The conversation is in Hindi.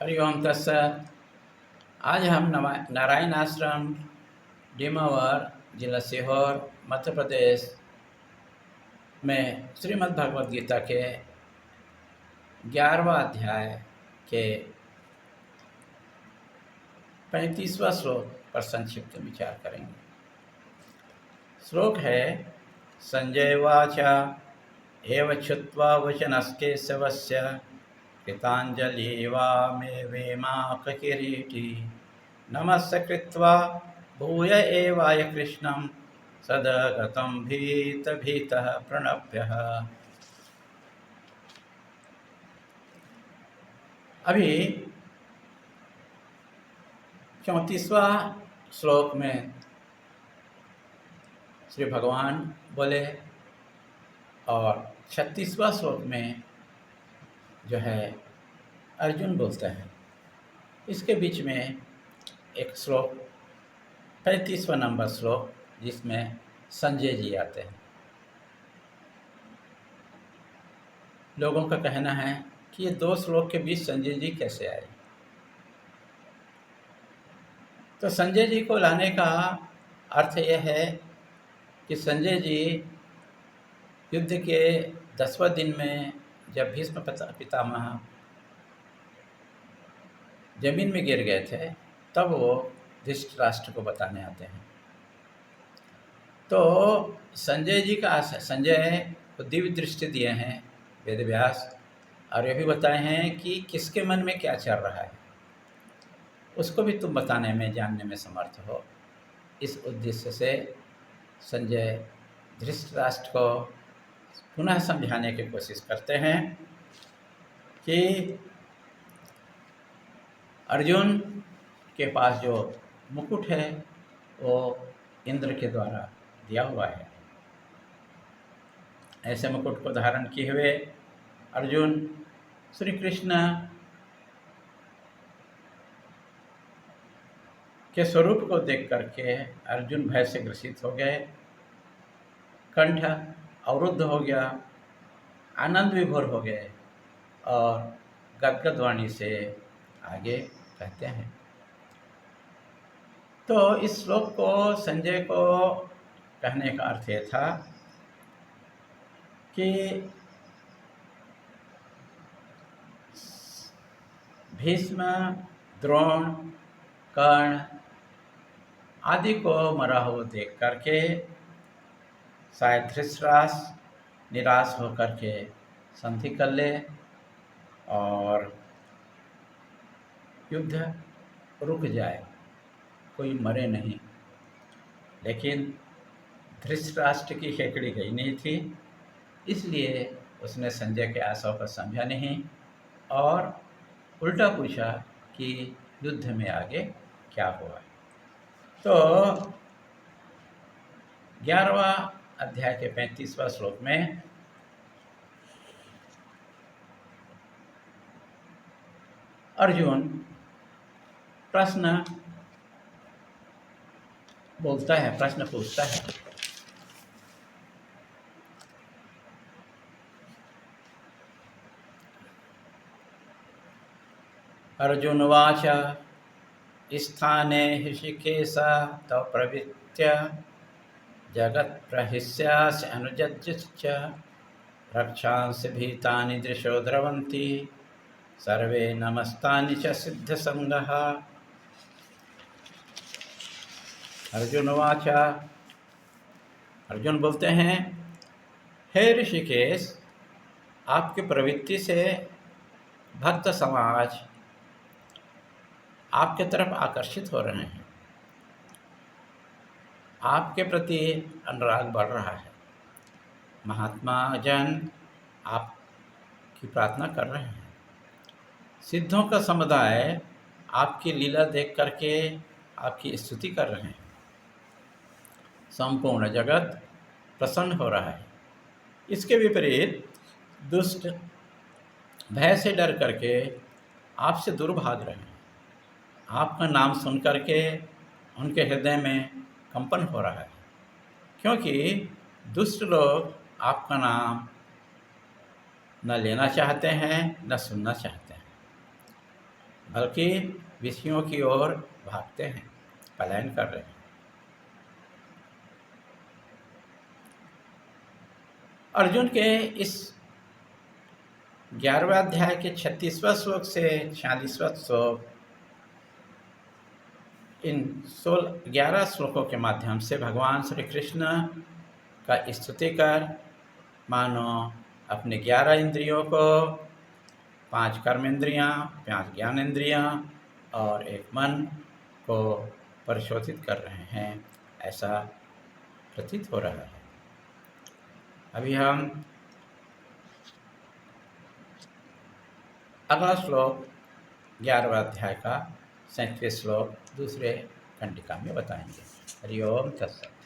हरि ओम तत्सत। आज हम नारायण आश्रम डिमावर जिला सीहोर मध्य प्रदेश में श्रीमद् भगवद गीता के 11वां अध्याय के 35वां श्लोक पर संक्षिप्त विचार करेंगे। श्लोक है संजय वाच एव छुत्वा वचनस्केशवस्य कृताञ्जलिर्वामेवेमाककिरीटी नमस्य कृत्वा भूय एवाय कृष्णं सदगतं भीतः प्रणभ्यः। अभी 34वां श्लोक में श्री भगवान बोले और 36वां श्लोक में जो है अर्जुन बोलता है। इसके बीच में एक श्लोक 35वां नंबर श्लोक जिसमें संजय जी आते हैं। लोगों का कहना है कि ये दो श्लोक के बीच संजय जी कैसे आए। तो संजय जी को लाने का अर्थ यह है कि संजय जी युद्ध के 10वें दिन में जब भीष्म पितामह जमीन में गिर गए थे तब वो धृतराष्ट्र को बताने आते हैं। तो संजय को दिव्य दृष्टि दिए हैं वेदव्यास, और ये भी बताए हैं कि किसके मन में क्या चल रहा है उसको भी तुम बताने में जानने में समर्थ हो। इस उद्देश्य से संजय धृतराष्ट्र को पुनः समझाने की कोशिश करते हैं कि अर्जुन के पास जो मुकुट है वो इंद्र के द्वारा दिया हुआ है। ऐसे मुकुट को धारण किए हुए अर्जुन श्री कृष्ण के स्वरूप को देख करके अर्जुन भय से ग्रसित हो गए, कंठ अवरुद्ध हो गया, आनंद विभोर हो गए और गदगद वाणी से आगे कहते हैं। तो इस श्लोक को संजय को कहने का अर्थ ये था कि भीष्म, द्रोण, कर्ण आदि को मरा हुआ देख करके शायद धृतराष्ट्र निराश होकर के संधि कर ले और युद्ध रुक जाए, कोई मरे नहीं। लेकिन धृतराष्ट्र की खेकड़ी गई नहीं थी, इसलिए उसने संजय के आशा को समझा नहीं और उल्टा पूछा कि युद्ध में आगे क्या हुआ। तो 11वां अध्याय के 35वां श्लोक में अर्जुन प्रश्न बोलता है, प्रश्न पूछता है। अर्जुन वाच स्थाने ऋषिकेश तव प्रवृत्य जगत् प्रहिष्यासि अनुजज्ञश्च रक्षांसि भीतानि दृशो द्रवन्ति सर्वे नमस्तानि च सिद्धसंगः। अर्जुन वाच, अर्जुन बोलते हैं, हे ऋषिकेश, आपकी प्रवृत्ति से भक्त समाज आपके तरफ आकर्षित हो रहे हैं, आपके प्रति अनुराग बढ़ रहा है। महात्मा जन आपकी प्रार्थना कर रहे हैं। सिद्धों का समुदाय आपकी लीला देख करके आपकी स्तुति कर रहे हैं। संपूर्ण जगत प्रसन्न हो रहा है। इसके विपरीत दुष्ट भय से डर करके आपसे दूर भाग रहे हैं। आपका नाम सुन करके उनके हृदय में कंपन हो रहा है, क्योंकि दुष्ट लोग आपका नाम न लेना चाहते हैं न सुनना चाहते हैं। बल्कि विषयों की ओर भागते हैं, पलायन कर रहे हैं। अर्जुन के इस 11वें अध्याय के 36वें श्लोक से 46वां श्लोक, इन 11 श्लोकों के माध्यम से भगवान श्री कृष्ण का स्तुति कर मानो अपने 11 इंद्रियों को, 5 कर्मेंद्रियाँ, 5 ज्ञानेंद्रियाँ और एक मन को परिशोधित कर रहे हैं, ऐसा प्रतीत हो रहा है। अभी हम अगला श्लोक 11वें अध्याय का 37वें श्लोक दूसरे कंडिका में बताएंगे। हरि ओम तत्सत।